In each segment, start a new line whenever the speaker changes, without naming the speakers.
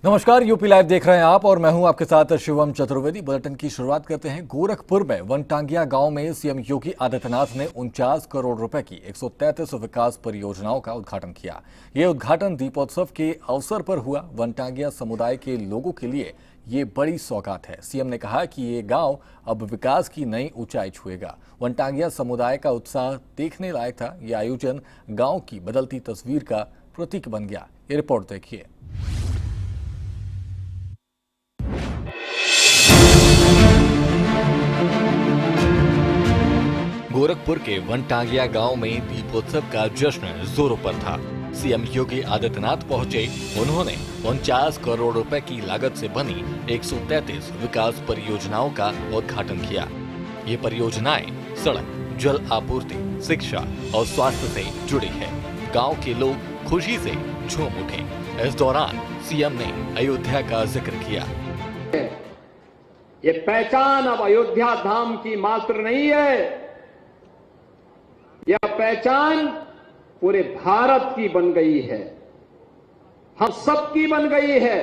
नमस्कार, UP live देख रहे हैं आप और मैं हूं आपके साथ शिवम चतुर्वेदी। बुलेटिन की शुरुआत करते हैं। गोरखपुर में वनटांगिया गांव में सीएम योगी आदित्यनाथ ने 49 करोड़ रुपए की 133 विकास परियोजनाओं का उद्घाटन किया। ये उद्घाटन दीपोत्सव के अवसर पर हुआ। वनटांगिया समुदाय के लोगों के लिए ये बड़ी सौगात है। सीएम ने कहा कि ये गांव अब विकास की नई ऊंचाई छुएगा। वनटांगिया समुदाय का उत्साह देखने लायक था। ये आयोजन गांव की बदलती तस्वीर का प्रतीक बन गया। ये रिपोर्ट देखिए। गोरखपुर के वनटांगिया गांव में दीपोत्सव का जश्न जोरों पर था। सीएम योगी आदित्यनाथ पहुंचे। उन्होंने 49 करोड़ रुपए की लागत से बनी 133 विकास परियोजनाओं का उद्घाटन किया। ये परियोजनाएं सड़क, जल आपूर्ति, शिक्षा और स्वास्थ्य से जुड़ी है। गांव के लोग खुशी से झूम उठे। इस दौरान सीएम ने अयोध्या का जिक्र किया।
ये पहचान अब अयोध्या धाम की मात्र नहीं है, यह पहचान पूरे भारत की बन गई है, हम सबकी बन गई है।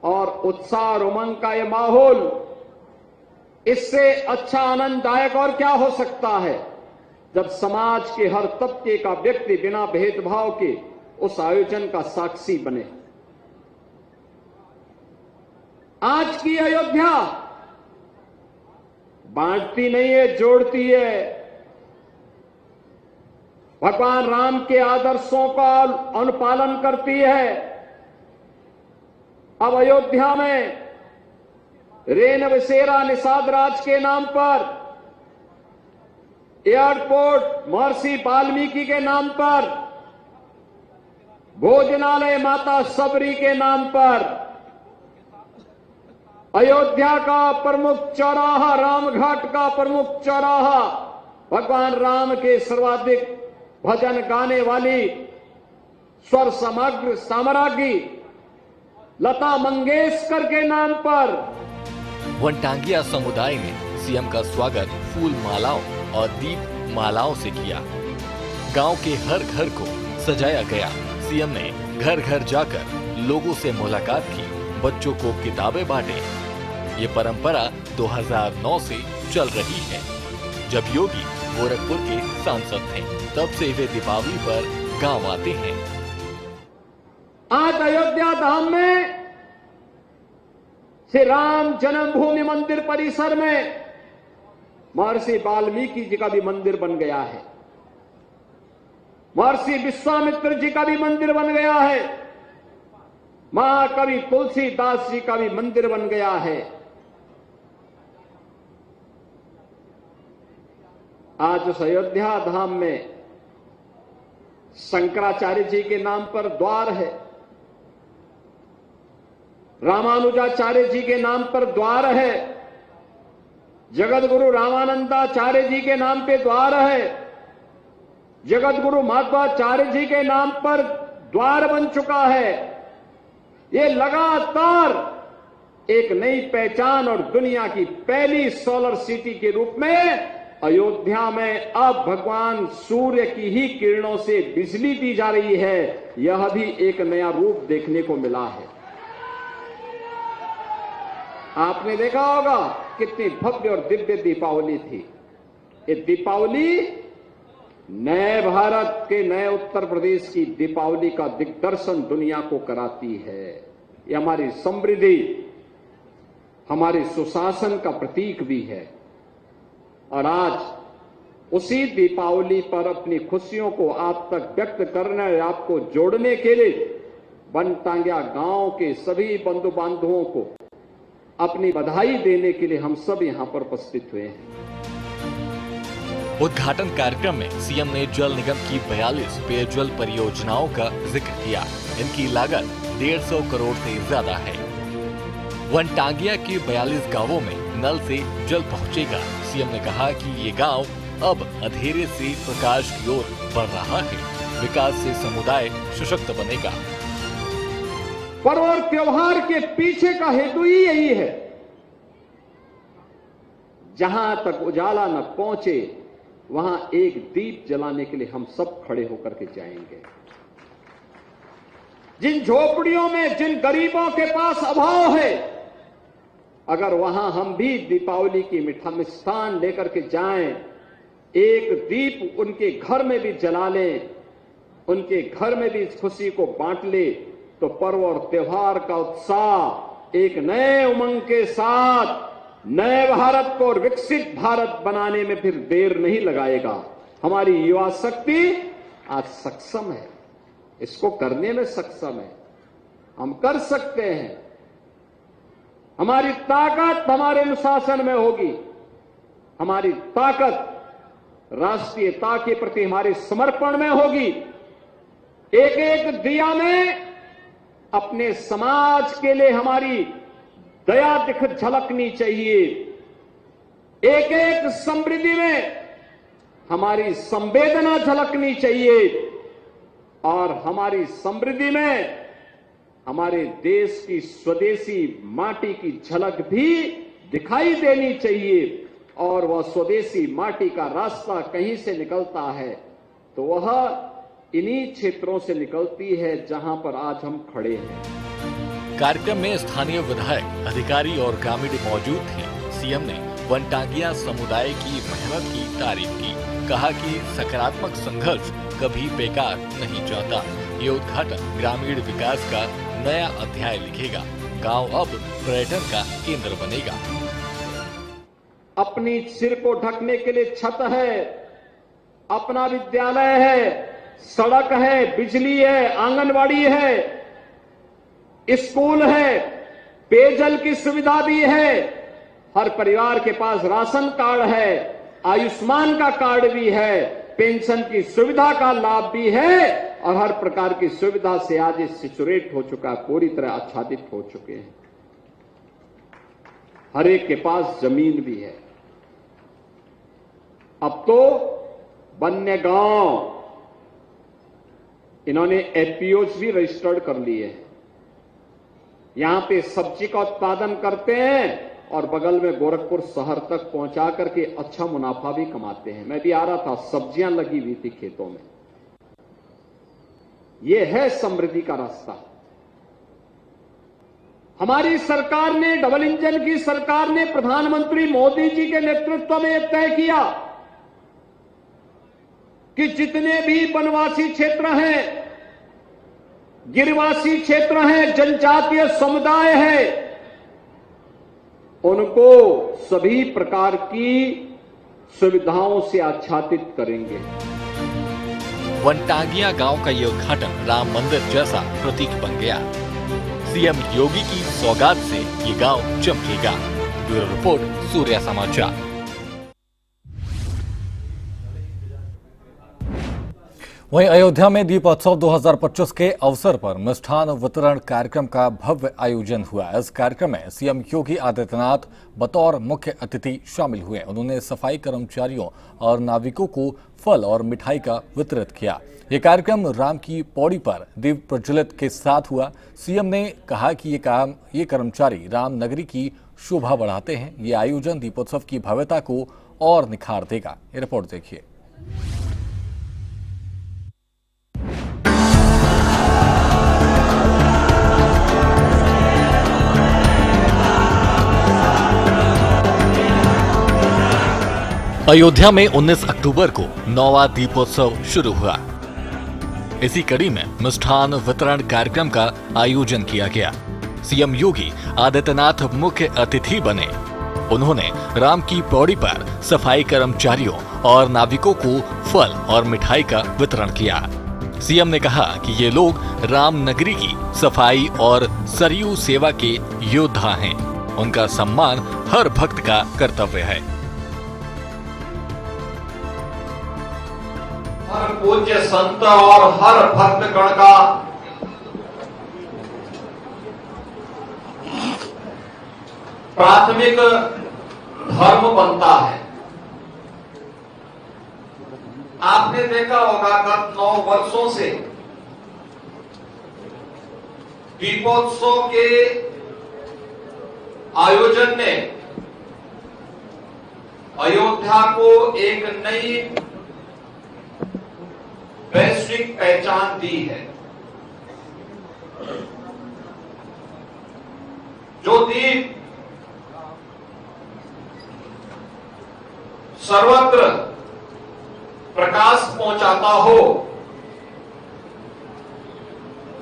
और उत्साह और उमंग का यह माहौल, इससे अच्छा आनंददायक और क्या हो सकता है जब समाज के हर तबके का व्यक्ति बिना भेदभाव के उस आयोजन का साक्षी बने। आज की अयोध्या बांटती नहीं है, जोड़ती है। भगवान राम के आदर्शों का अनुपालन करती है। अब अयोध्या में रेन बसेरा निषाद राज के नाम पर, एयरपोर्ट महर्षि वाल्मीकि के नाम पर, भोजनालय माता सबरी के नाम पर, अयोध्या का प्रमुख चौराहा, रामघाट का प्रमुख चौराहा, भगवान राम के सर्वाधिक भजन गाने वाली स्वर समग्र साम्राज्ञी लता मंगेशकर के नाम पर।
वनटांगिया समुदाय ने सीएम का स्वागत फूल मालाओं और दीप मालाओं से किया। गांव के हर घर को सजाया गया। सीएम ने घर घर जाकर लोगों से मुलाकात की, बच्चों को किताबें बांटे। ये परंपरा 2009 से चल रही है। जब योगी गोरखपुर के सांसद थे, तब से वे दीपावली पर गांव आते हैं।
आज अयोध्या धाम में श्री राम जन्मभूमि मंदिर परिसर में महर्षि वाल्मीकि जी का भी मंदिर बन गया है। महर्षि विश्वामित्र जी का भी मंदिर बन गया है। महाकवि तुलसीदास जी का भी मंदिर बन गया है। आज उस अयोध्या धाम में शंकराचार्य जी के नाम पर द्वार है, रामानुजाचार्य जी के नाम पर द्वार है, जगत गुरु रामानंदाचार्य जी के नाम पे द्वार है, जगत गुरु माधवाचार्य जी के नाम पर द्वार बन चुका है। ये लगातार एक नई पहचान और दुनिया की पहली सोलर सिटी के रूप में अयोध्या में अब भगवान सूर्य की ही किरणों से बिजली दी जा रही है। यह भी एक नया रूप देखने को मिला है। आपने देखा होगा कितनी भव्य और दिव्य दीपावली थी। ये दीपावली नए भारत के, नए उत्तर प्रदेश की दीपावली का दिग्दर्शन दुनिया को कराती है। ये हमारी समृद्धि, हमारे सुशासन का प्रतीक भी है। और आज उसी दीपावली पर अपनी खुशियों को आप तक व्यक्त करने और आपको जोड़ने के लिए वनटांगिया गांव के सभी बंधु बांधवों को अपनी बधाई देने के लिए हम सब यहां पर उपस्थित हुए हैं।
उद्घाटन कार्यक्रम में सीएम ने जल निगम की 42 पेयजल परियोजनाओं का जिक्र किया। इनकी लागत 150 करोड़ से ज्यादा है। वनटांगिया के 42 गांवों में नल से जल पहुंचेगा। सीएम ने कहा कि ये गांव अब अंधेरे से प्रकाश की ओर बढ़ रहा है। विकास से समुदाय सशक्त बनेगा।
पर्व और त्योहार के पीछे का हेतु ही यही है। जहां तक उजाला न पहुंचे वहां एक दीप जलाने के लिए हम सब खड़े होकर के जाएंगे। जिन झोपड़ियों में जिन गरीबों के पास अभाव है, अगर वहां हम भी दीपावली की मिष्ठान लेकर के जाएं, एक दीप उनके घर में भी जला लें, उनके घर में भी इस खुशी को बांट ले, तो पर्व और त्योहार का उत्साह एक नए उमंग के साथ नए भारत को और विकसित भारत बनाने में फिर देर नहीं लगाएगा। हमारी युवा शक्ति आज सक्षम है, इसको करने में सक्षम है, हम कर सकते हैं। हमारी ताकत हमारे अनुशासन में होगी, हमारी ताकत राष्ट्रीयता के प्रति हमारे समर्पण में होगी। एक एक दिया में अपने समाज के लिए हमारी दया दिख झलकनी चाहिए। एक एक समृद्धि में हमारी संवेदना झलकनी चाहिए और हमारी समृद्धि में हमारे देश की स्वदेशी माटी की झलक भी दिखाई देनी चाहिए। और वह स्वदेशी माटी का रास्ता कहीं से निकलता है तो वह इन्हीं क्षेत्रों से निकलती है जहां पर आज हम खड़े हैं।
कार्यक्रम में स्थानीय विधायक, अधिकारी और ग्रामीण मौजूद थे। सीएम ने वनटांगिया समुदाय की मेहनत की तारीफ की, कहा कि सकारात्मक संघर्ष कभी बेकार नहीं जाता। ये उद्घाटन ग्रामीण विकास का नया अध्याय लिखेगा। गांव अब पर्यटन का केंद्र बनेगा।
अपनी सिर को ढकने के लिए छत है, अपना विद्यालय है, सड़क है, बिजली है, आंगनवाड़ी है, स्कूल है, पेयजल की सुविधा भी है, हर परिवार के पास राशन कार्ड है, आयुष्मान का कार्ड भी है, पेंशन की सुविधा का लाभ भी है और हर प्रकार की सुविधा से आज सिचुरेट हो चुका, पूरी तरह आच्छादित हो चुके हैं। हर एक के पास जमीन भी है। अब तो वन्य गांव इन्होंने एफपीओज भी रजिस्टर्ड कर लिए हैं। यहां पे सब्जी का उत्पादन करते हैं और बगल में गोरखपुर शहर तक पहुंचा करके अच्छा मुनाफा भी कमाते हैं। मैं भी आ रहा था, सब्जियां लगी हुई थी खेतों में। यह है समृद्धि का रास्ता। हमारी सरकार ने, डबल इंजन की सरकार ने, प्रधानमंत्री मोदी जी के नेतृत्व में यह तय किया कि जितने भी वनवासी क्षेत्र हैं, गिरिवासी क्षेत्र हैं, जनजातीय समुदाय है, उनको सभी प्रकार की सुविधाओं से आच्छादित करेंगे।
वनटांगिया गांव का ये उद्घाटन राम मंदिर जैसा प्रतीक बन गया। सीएम योगी की सौगात से ये गांव चमकेगा। ब्यूरो रिपोर्ट, सूर्या समाचार। वहीं अयोध्या में दीपोत्सव 2025 के अवसर पर मिष्ठान वितरण कार्यक्रम का भव्य आयोजन हुआ। इस कार्यक्रम में सीएम योगी आदित्यनाथ बतौर मुख्य अतिथि शामिल हुए। उन्होंने सफाई कर्मचारियों और नाविकों को फल और मिठाई का वितरित किया। ये कार्यक्रम राम की पौड़ी पर दीप प्रज्वलित के साथ हुआ। सीएम ने कहा कि ये कर्मचारी राम नगरी की शोभा बढ़ाते हैं। ये आयोजन दीपोत्सव की भव्यता को और निखार देगा। ये रिपोर्ट देखिए। अयोध्या में 19 अक्टूबर को 9वां दीपोत्सव शुरू हुआ। इसी कड़ी में मिष्ठान वितरण कार्यक्रम का आयोजन किया गया। सीएम योगी आदित्यनाथ मुख्य अतिथि बने। उन्होंने राम की पौड़ी पर सफाई कर्मचारियों और नाविकों को फल और मिठाई का वितरण किया। सीएम ने कहा कि ये लोग राम नगरी की सफाई और सरयू सेवा के योद्धा हैं। उनका सम्मान हर भक्त का कर्तव्य है।
हर पूज्य संत और हर भक्तगण का प्राथमिक धर्म बनता है। आपने देखा होगा गत 9 वर्षों से दीपोत्सव के आयोजन ने अयोध्या को एक नई वैश्विक पहचान दी है।
जो दीप सर्वत्र प्रकाश पहुंचाता हो,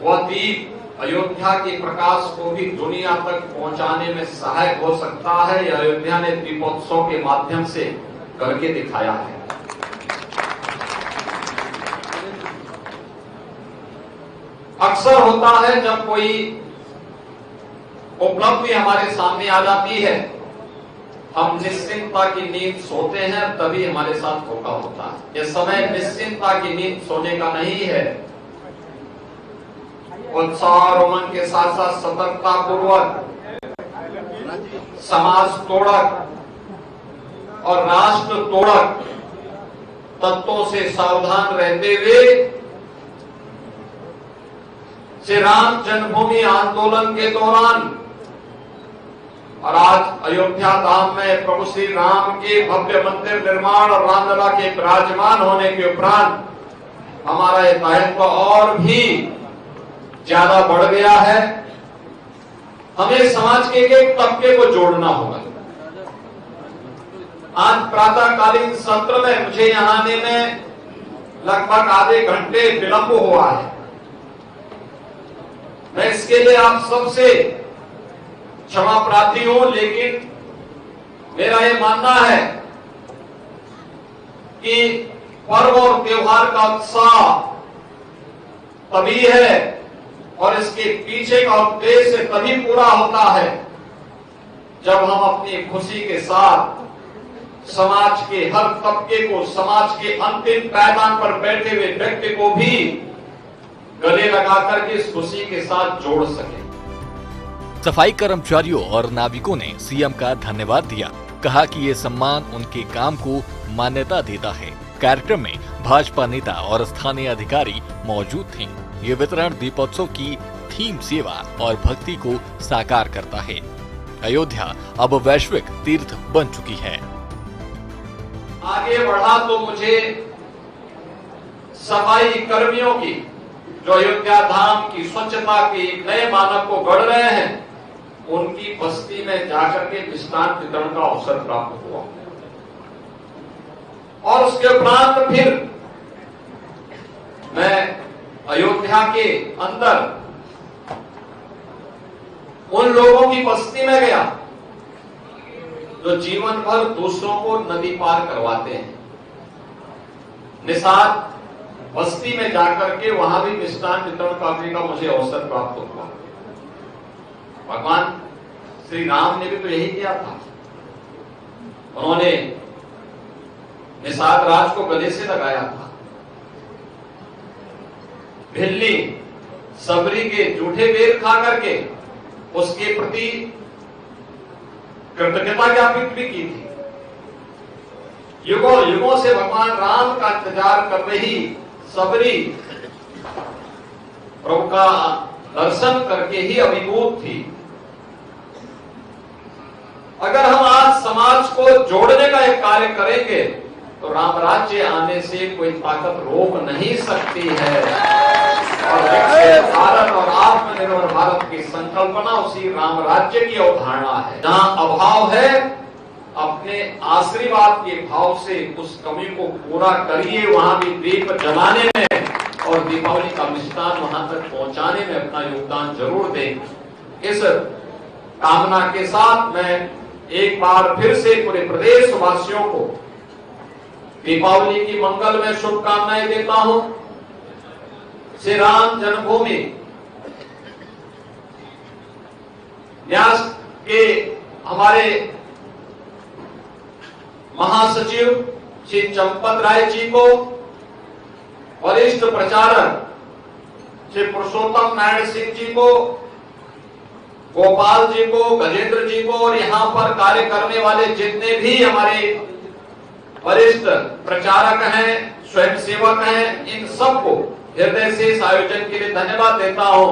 वह दीप अयोध्या के प्रकाश को भी दुनिया तक पहुंचाने में सहायक हो सकता है। यह अयोध्या ने दीपोत्सव के माध्यम से करके दिखाया है। अक्सर होता है जब कोई उपलब्धि हमारे सामने आ जाती है, हम निश्चिंतता की नींद सोते हैं, तभी हमारे साथ धोखा होता है। यह समय निश्चिंतता की नींद सोने का नहीं है। उत्साह और उमंग के साथ साथ सतर्कता पूर्वक समाज तोड़क और राष्ट्र तोड़क तत्वों से सावधान रहते हुए श्री राम जन्मभूमि आंदोलन के दौरान और आज अयोध्या धाम में प्रभु श्री राम के भव्य मंदिर निर्माण और रामलला के विराजमान होने के उपरांत हमारा यह दायित्व और भी ज्यादा बढ़ गया है। हमें समाज के एक तबके को जोड़ना होगा। आज प्रातःकालीन सत्र में मुझे यहां आने में लगभग आधे घंटे विलंब हुआ है। मैं इसके लिए आप सबसे क्षमा प्रार्थी हूं, लेकिन मेरा यह मानना है कि पर्व और त्योहार का उत्साह तभी है और इसके पीछे का उद्देश्य तभी पूरा होता है जब हम अपनी खुशी के साथ समाज के हर तबके को, समाज के अंतिम पायदान पर बैठे हुए व्यक्ति को भी गले लगाकर के इस खुशी के साथ जोड़ सके।
सफाई कर्मचारियों और नाविकों ने सीएम का धन्यवाद दिया। कहा कि ये सम्मान उनके काम को मान्यता देता है। कार्यक्रम में भाजपा नेता और स्थानीय अधिकारी मौजूद थे। ये वितरण दीपोत्सव की थीम सेवा और भक्ति को साकार करता है। अयोध्या अब वैश्विक तीर्थ बन चुकी है।
आगे बढ़ा तो मुझे सफाई कर्मियों की, जो अयोध्या धाम की स्वच्छता के नए मानक को गढ़ रहे हैं, उनकी बस्ती में जाकर के मिष्ठान वितरण का अवसर प्राप्त हुआ और उसके उपरांत फिर मैं अयोध्या के अंदर उन लोगों की बस्ती में गया जो जीवन भर दूसरों को नदी पार करवाते हैं। निषाद बस्ती में जाकर के वहां भी मिष्ठान वितरण करने का मुझे अवसर प्राप्त हुआ। भगवान श्री राम ने भी तो यही किया था। उन्होंने निषाद राज को गले से लगाया था। भिल्ली सबरी के जूठे बेर खा करके उसके प्रति कृतज्ञता ज्ञापित भी की थी। युगों युगों से भगवान राम का इंतजार कर रही सबरी प्रभु का दर्शन करके ही अभिभूत थी। अगर हम आज समाज को जोड़ने का एक कार्य करेंगे तो राम राज्य आने से कोई ताकत रोक नहीं सकती है। और विकसित भारत और आत्मनिर्भर भारत की संकल्पना उसी राम राज्य की अवधारणा है। जहां अभाव है, अपने आशीर्वाद के भाव से उस कमी को पूरा करिए। वहां भी दीप जलाने में और दीपावली का मिष्ठान वहां तक पहुंचाने में अपना योगदान जरूर दें। इस कामना के साथ मैं एक बार फिर से पूरे प्रदेश वासियों को दीपावली की मंगल में शुभकामनाएं देता हूं। श्री राम जन्मभूमि न्यास के हमारे महासचिव श्री चंपत राय जी को, वरिष्ठ प्रचारक श्री पुरुषोत्तम नारायण सिंह जी को, गोपाल जी को, गजेंद्र जी को और यहाँ पर कार्य करने वाले जितने भी हमारे वरिष्ठ प्रचारक हैं, स्वयंसेवक हैं, इन सबको हृदय से इस आयोजन के लिए धन्यवाद देता हूं।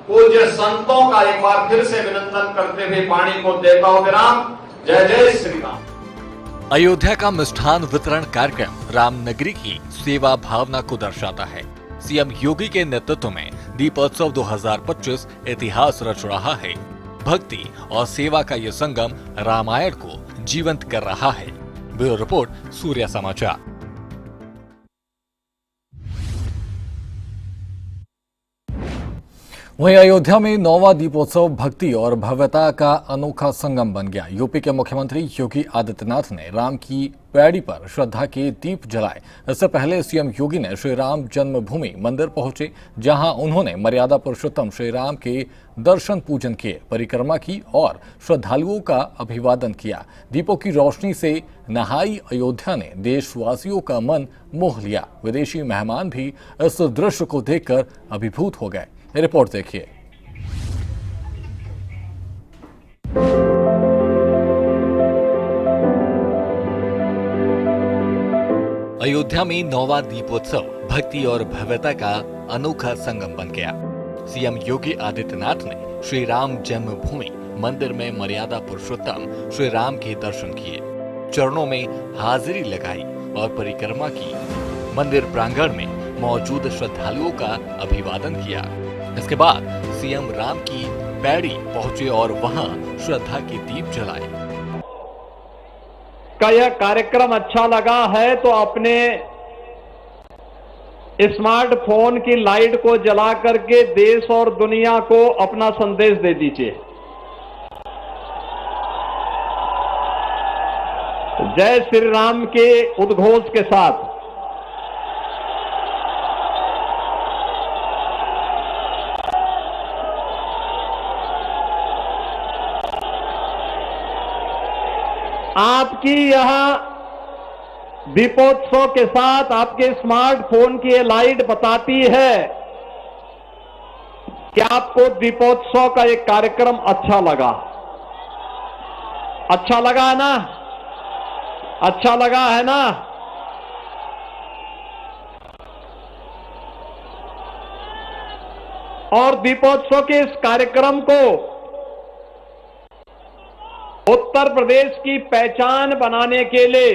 पूज्य संतों का एक बार फिर से अभिनंदन करते हुए वाणी को देता हूं विराम। जय जय श्री राम।
अयोध्या का मिष्ठान वितरण कार्यक्रम रामनगरी की सेवा भावना को दर्शाता है। सीएम योगी के नेतृत्व में दीपोत्सव 2025 इतिहास रच रहा है। भक्ति और सेवा का ये संगम रामायण को जीवंत कर रहा है। ब्यूरो रिपोर्ट, सूर्य समाचार। वहीं अयोध्या में 9वां दीपोत्सव भक्ति और भव्यता का अनोखा संगम बन गया। यूपी के मुख्यमंत्री योगी आदित्यनाथ ने राम की पैड़ी पर श्रद्धा के दीप जलाए। इससे पहले सीएम योगी ने श्री राम जन्मभूमि मंदिर पहुंचे, जहां उन्होंने मर्यादा पुरुषोत्तम श्री राम के दर्शन पूजन किए, परिक्रमा की और श्रद्धालुओं का अभिवादन किया। दीपों की रोशनी से नहाई अयोध्या ने देशवासियों का मन मोह लिया। विदेशी मेहमान भी इस दृश्य को देखकर अभिभूत हो गए। रिपोर्ट देखिए। अयोध्या में 9वां दीपोत्सव भक्ति और भव्यता का अनोखा संगम बन गया। सीएम योगी आदित्यनाथ ने श्री राम जन्मभूमि मंदिर में मर्यादा पुरुषोत्तम श्री राम के दर्शन किए, चरणों में हाजिरी लगाई और परिक्रमा की। मंदिर प्रांगण में मौजूद श्रद्धालुओं का अभिवादन किया। इसके बाद सीएम राम की पैड़ी पहुंचे और वहां श्रद्धा के दीप जलाए।
का यह कार्यक्रम अच्छा लगा है तो अपने स्मार्टफोन की लाइट को जला करके देश और दुनिया को अपना संदेश दे दीजिए। जय श्री राम के उद्घोष के साथ आपकी यह दीपोत्सव के साथ आपके स्मार्टफोन की ये लाइट बताती है कि आपको दीपोत्सव का एक कार्यक्रम अच्छा लगा। अच्छा लगा है ना? अच्छा लगा है ना? और दीपोत्सव के इस कार्यक्रम को उत्तर प्रदेश की पहचान बनाने के लिए,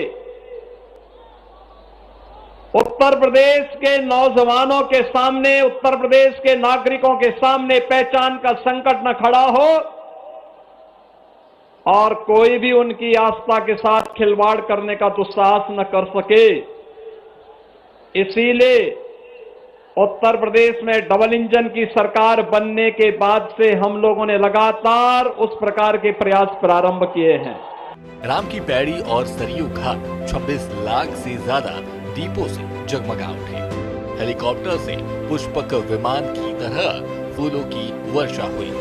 उत्तर प्रदेश के नौजवानों के सामने, उत्तर प्रदेश के नागरिकों के सामने पहचान का संकट न खड़ा हो और कोई भी उनकी आस्था के साथ खिलवाड़ करने का दुस्साहस न कर सके। इसीलिए उत्तर प्रदेश में डबल इंजन की सरकार बनने के बाद से हम लोगों ने लगातार उस प्रकार के प्रयास प्रारंभ किए हैं।
राम की पैड़ी और सरयू घाट 26 लाख से ज्यादा दीपों से जगमगा उठे। हेलीकॉप्टर से पुष्पक विमान की तरह फूलों की वर्षा हुई।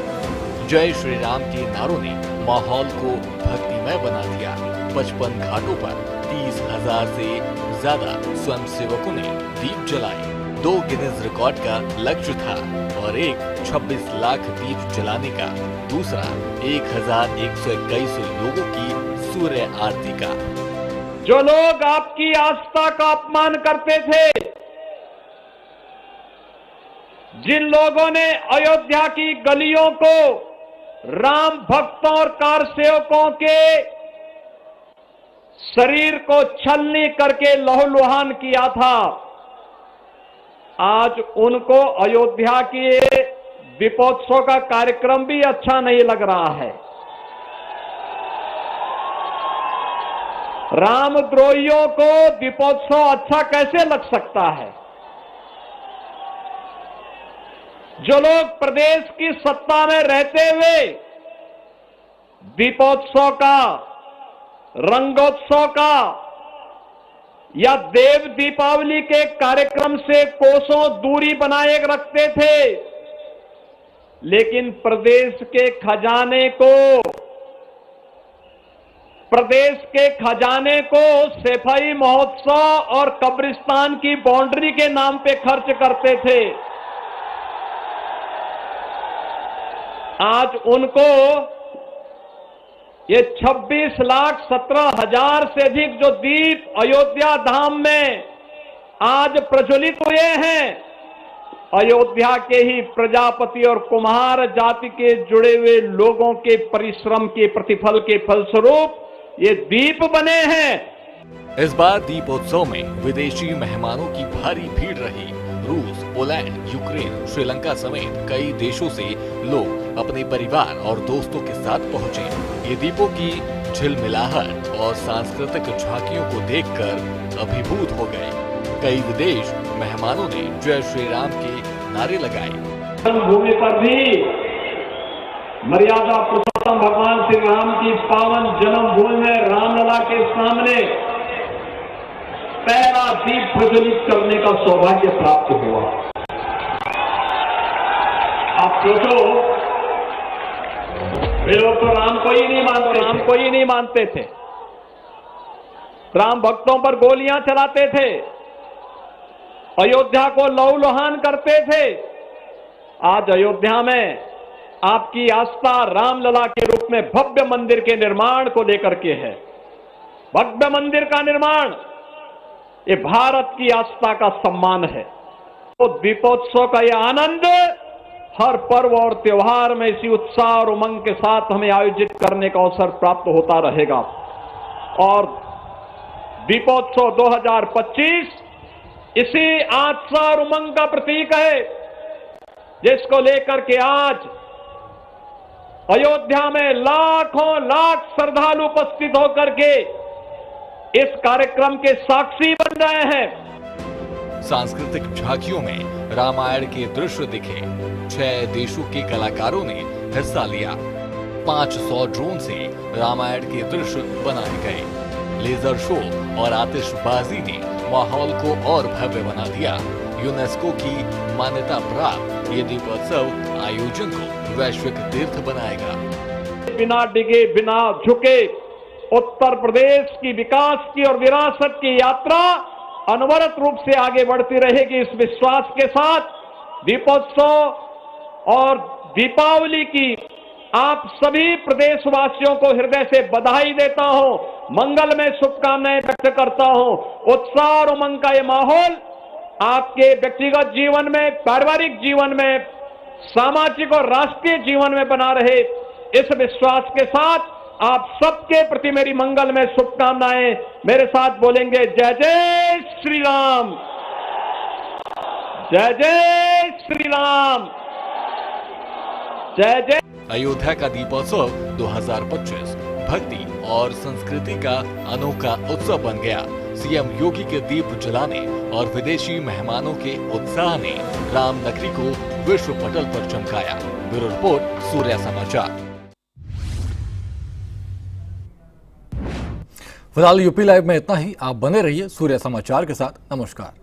जय श्री राम के नारों ने माहौल को भक्तिमय बना दिया। 55 घाटों पर 30,000 से ज्यादा स्वयंसेवकों ने दीप जलाए। 2 गिनीज रिकॉर्ड का लक्ष्य था और एक 26 लाख दीप जलाने का, दूसरा 1121 लोगों की सूर्य आरती का।
जो लोग आपकी आस्था का अपमान करते थे, जिन लोगों ने अयोध्या की गलियों को राम भक्तों और कार सेवकों के शरीर को छलनी करके लहूलुहान किया था, आज उनको अयोध्या के दीपोत्सव का कार्यक्रम भी अच्छा नहीं लग रहा है। रामद्रोहियों को दीपोत्सव अच्छा कैसे लग सकता है? जो लोग प्रदेश की सत्ता में रहते हुए दीपोत्सव का, रंगोत्सव का या देव दीपावली के कार्यक्रम से कोसों दूरी बनाए रखते थे, लेकिन प्रदेश के खजाने को सफाई महोत्सव और कब्रिस्तान की बाउंड्री के नाम पे खर्च करते थे। आज उनको ये 26,17,000 से अधिक जो दीप अयोध्या धाम में आज प्रज्वलित हुए हैं, अयोध्या के ही प्रजापति और कुम्हार जाति के जुड़े हुए लोगों के परिश्रम के प्रतिफल के फलस्वरूप ये दीप बने हैं।
इस बार दीपोत्सव में विदेशी मेहमानों की भारी भीड़ रही। रूस, पोलैंड, यूक्रेन, श्रीलंका समेत कई देशों से लोग अपने परिवार और दोस्तों के साथ पहुंचे। ये दीपों की झिलमिलाहट और सांस्कृतिक झांकियों को देखकर अभिभूत हो गए। कई विदेश मेहमानों ने जय श्री राम के नारे लगाए।
भूमि पर भी मर्यादा पुरुषोत्तम भगवान श्री राम की पावन जन्मभूमि में रामलला के सामने पहला दीप प्रज्वलित करने का सौभाग्य प्राप्त हुआ। आप सोचो, वे लोग तो राम को ही नहीं मानते थे, राम भक्तों पर गोलियां चलाते थे, अयोध्या को लहूलुहान करते थे। आज अयोध्या में आपकी आस्था रामलला के रूप में भव्य मंदिर के निर्माण को लेकर के है। भव्य मंदिर का निर्माण ये भारत की आस्था का सम्मान है। तो दीपोत्सव का यह आनंद हर पर्व और त्योहार में इसी उत्साह और उमंग के साथ हमें आयोजित करने का अवसर प्राप्त होता रहेगा। और दीपोत्सव 2025 इसी आस्था और उमंग का प्रतीक है, जिसको लेकर के आज अयोध्या में लाखों लाख श्रद्धालु उपस्थित होकर के इस कार्यक्रम के साक्षी बन रहे हैं।
सांस्कृतिक झांकियों में रामायण के दृश्य दिखे। 6 देशों के कलाकारों ने हिस्सा लिया। 500 ड्रोन से रामायण के दृश्य बनाए गए। लेजर शो और आतिशबाजी ने माहौल को और भव्य बना दिया। यूनेस्को की मान्यता प्राप्त ये दीपोत्सव आयोजन को वैश्विक तीर्थ बनाएगा।
बिना डिगे बिना झुके उत्तर प्रदेश की विकास की और विरासत की यात्रा अनवरत रूप से आगे बढ़ती रहेगी। इस विश्वास के साथ दीपोत्सव और दीपावली की आप सभी प्रदेशवासियों को हृदय से बधाई देता हूं, मंगलमय शुभकामनाएं व्यक्त करता हूं। उत्साह और उमंग का ये माहौल आपके व्यक्तिगत जीवन में, पारिवारिक जीवन में, सामाजिक और राष्ट्रीय जीवन में बना रहे, इस विश्वास के साथ आप सबके प्रति मेरी मंगलमय शुभकामनाएं। मेरे साथ बोलेंगे जय जय श्री राम, जय जय श्री राम, जय जय।
अयोध्या का दीपोत्सव 2025 भक्ति और संस्कृति का अनोखा उत्सव बन गया। सीएम योगी के दीप जलाने और विदेशी मेहमानों के उत्साह ने राम नगरी को विश्व पटल पर चमकाया। ब्यूरो रिपोर्ट, सूर्या समाचार। फिलहाल यूपी लाइव में इतना ही। आप बने रहिए सूर्या समाचार के साथ। नमस्कार।